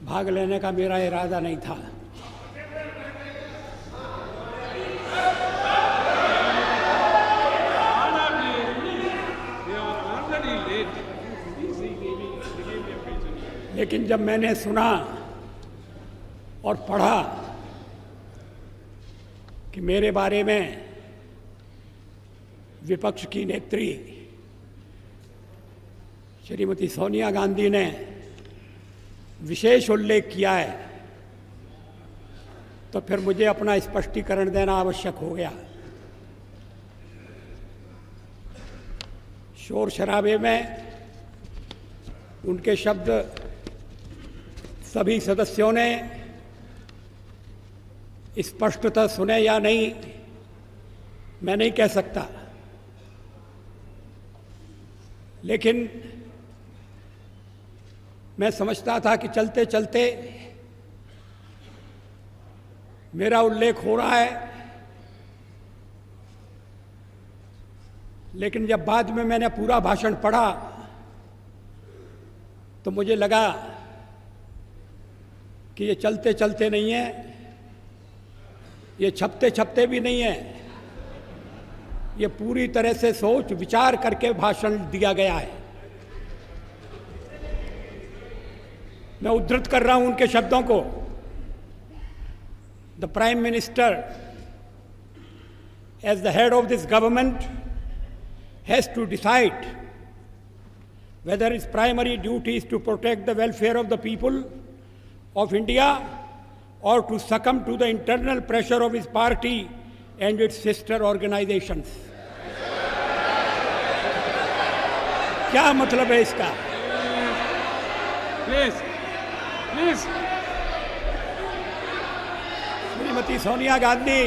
भाग लेने का मेरा इरादा नहीं था। लेकिन जब मैंने सुना और पढ़ा कि मेरे बारे में विपक्ष की नेत्री श्रीमती सोनिया गांधी ने विशेष उल्लेख किया है, तो फिर मुझे अपना स्पष्टीकरण देना आवश्यक हो गया। शोर शराबे में उनके शब्द सभी सदस्यों ने स्पष्टतः सुने या नहीं, मैं नहीं कह सकता, लेकिन मैं समझता था कि चलते चलते मेरा उल्लेख हो रहा है। लेकिन जब बाद में मैंने पूरा भाषण पढ़ा तो मुझे लगा कि ये चलते चलते नहीं है, ये छपते छपते भी नहीं है, ये पूरी तरह से सोच विचार करके भाषण दिया गया है। मैं उद्धृत कर रहा हूं उनके शब्दों को। The prime minister as the head of this government has to decide whether its primary duty is to protect the welfare of the people of India or to succumb to the internal pressure of his party and its sister organizations. क्या मतलब है इसका? Please. Shrimati Sonia Gandhi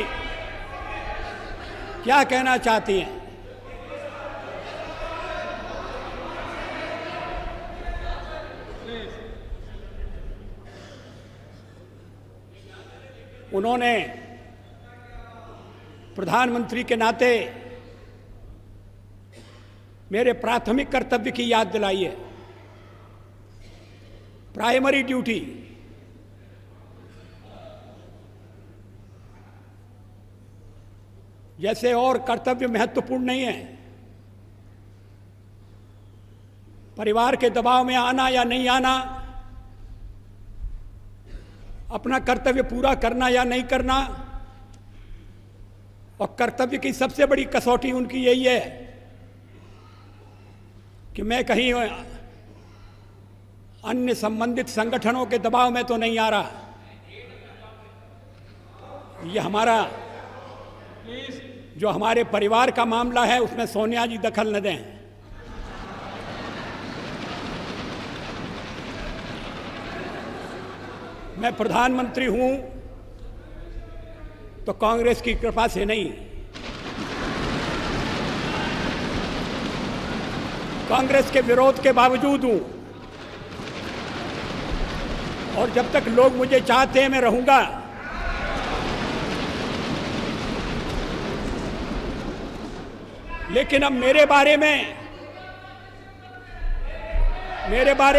क्या कहना चाहती हैं? उन्होंने प्रधानमंत्री के नाते मेरे प्राथमिक कर्तव्य की याद दिलाई है। प्राइमरी ड्यूटी, जैसे और कर्तव्य महत्वपूर्ण नहीं है, परिवार के दबाव में आना या नहीं आना, अपना कर्तव्य पूरा करना या नहीं करना, और कर्तव्य की सबसे बड़ी कसौटी उनकी यही है कि मैं कहीं अन्य संबंधित संगठनों के दबाव में तो नहीं आ रहा। ये हमारा जो हमारे परिवार का मामला है उसमें सोनिया जी दखल न दें। मैं प्रधानमंत्री हूं तो कांग्रेस की कृपा से नहीं, कांग्रेस के विरोध के बावजूद हूं, और जब तक लोग मुझे चाहते हैं मैं रहूंगा। लेकिन अब मेरे बारे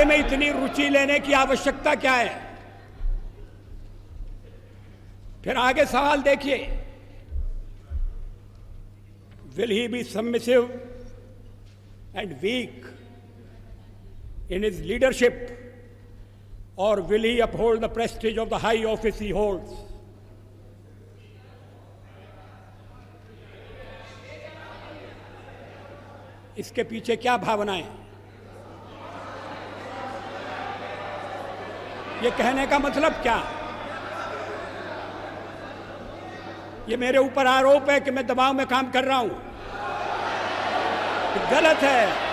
में इतनी रुचि लेने की आवश्यकता क्या है? फिर आगे सवाल देखिए, will he be submissive and weak in his leadership or will he uphold the prestige of the high office he holds? इसके पीछे क्या भावनाएं? ये कहने का मतलब क्या? ये मेरे ऊपर आरोप है कि मैं दबाव में काम कर रहा हूं, गलत है।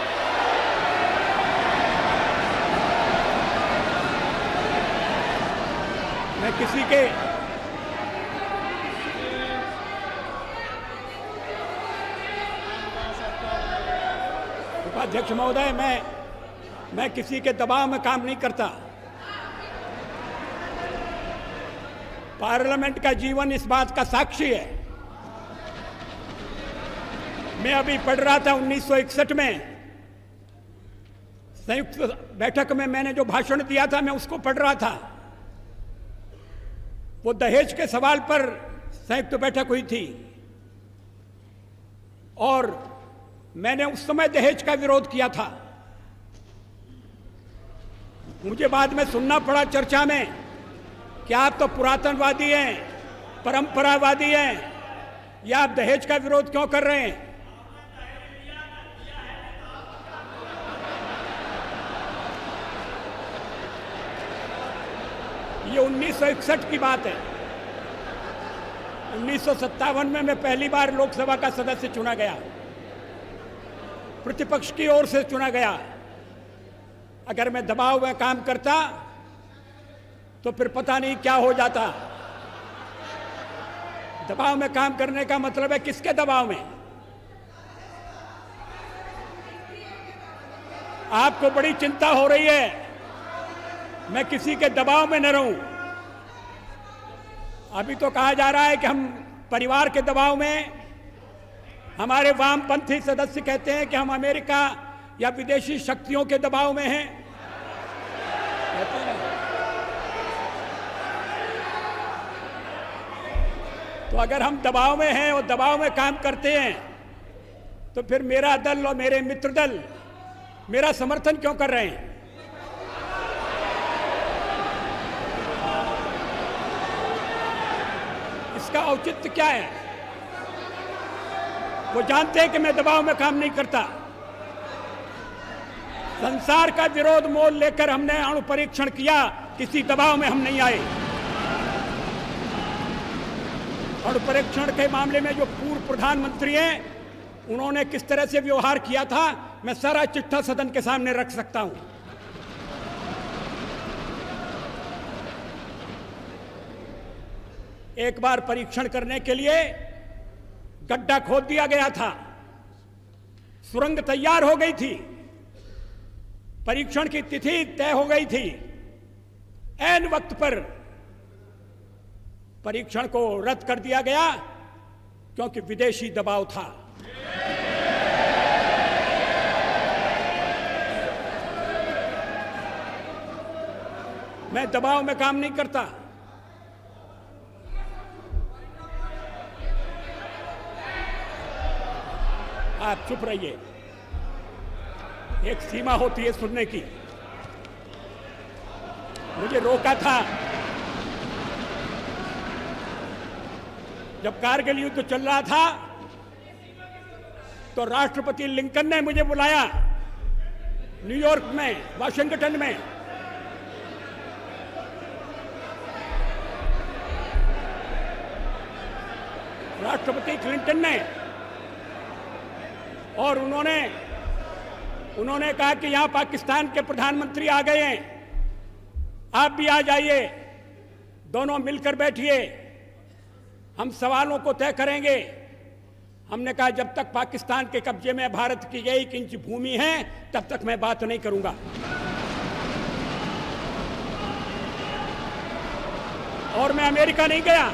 मैं किसी के उपाध्यक्ष महोदय, मैं किसी के दबाव में काम नहीं करता। पार्लियामेंट का जीवन इस बात का साक्षी है। मैं अभी पढ़ रहा था 1961 में संयुक्त बैठक में मैंने जो भाषण दिया था मैं उसको पढ़ रहा था। वो दहेज के सवाल पर संयुक्त बैठक हुई थी और मैंने उस समय दहेज का विरोध किया था। मुझे बाद में सुनना पड़ा चर्चा में कि आप तो पुरातनवादी हैं, परंपरावादी हैं, या आप दहेज का विरोध क्यों कर रहे हैं? ये 1961 की बात है। 1957 में मैं पहली बार लोकसभा का सदस्य चुना गया, प्रतिपक्ष की ओर से चुना गया। अगर मैं दबाव में काम करता तो फिर पता नहीं क्या हो जाता। दबाव में काम करने का मतलब है किसके दबाव में? आपको बड़ी चिंता हो रही है मैं किसी के दबाव में न रहूं। अभी तो कहा जा रहा है कि हम परिवार के दबाव में, हमारे वामपंथी सदस्य कहते हैं कि हम अमेरिका या विदेशी शक्तियों के दबाव में हैं। कहते हैं। तो अगर हम दबाव में हैं और दबाव में काम करते हैं तो फिर मेरा दल और मेरे मित्र दल मेरा समर्थन क्यों कर रहे हैं? इसका औचित्य क्या है? वो जानते हैं कि मैं दबाव में काम नहीं करता। संसार का विरोध मोल लेकर हमने अणु परीक्षण किया, किसी दबाव में हम नहीं आए। अणु परीक्षण के मामले में जो पूर्व प्रधानमंत्री हैं उन्होंने किस तरह से व्यवहार किया था, मैं सारा चिट्ठा सदन के सामने रख सकता हूं। एक बार परीक्षण करने के लिए गड्ढा खोद दिया गया था, सुरंग तैयार हो गई थी, परीक्षण की तिथि तय हो गई थी। ऐन वक्त पर परीक्षण को रद्द कर दिया गया क्योंकि विदेशी दबाव था। मैं दबाव में काम नहीं करता। आप चुप रहिए, एक सीमा होती है सुनने की। मुझे रोका था जब कारगिल युद्ध चल रहा था, तो राष्ट्रपति लिंकन ने मुझे बुलाया न्यूयॉर्क में, वाशिंगटन में। राष्ट्रपति क्लिंटन ने, और उन्होंने कहा कि यहां पाकिस्तान के प्रधानमंत्री आ गए हैं, आप भी आ जाइए, दोनों मिलकर बैठिए, हम सवालों को तय करेंगे। हमने कहा जब तक पाकिस्तान के कब्जे में भारत की 1 इंच भूमि है तब तक मैं बात नहीं करूंगा। और मैं अमेरिका नहीं गया,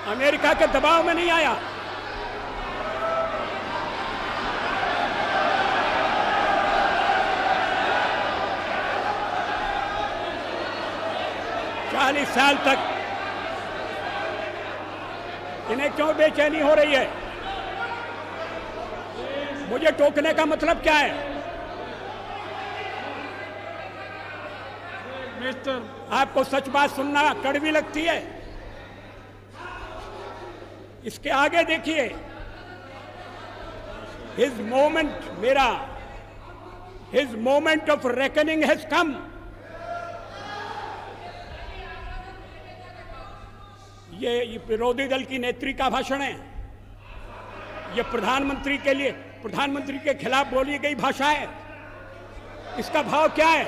अमेरिका के दबाव में नहीं आया। चालीस साल तक इन्हें क्यों बेचैनी हो रही है? मुझे टोकने का मतलब क्या है? मिस्टर, आपको सच बात सुनना कड़वी लगती है? इसके आगे देखिए, his moment of reckoning has come. ये विरोधी दल की नेत्री का भाषण है, ये प्रधानमंत्री के खिलाफ बोली गई भाषा है। इसका भाव क्या है?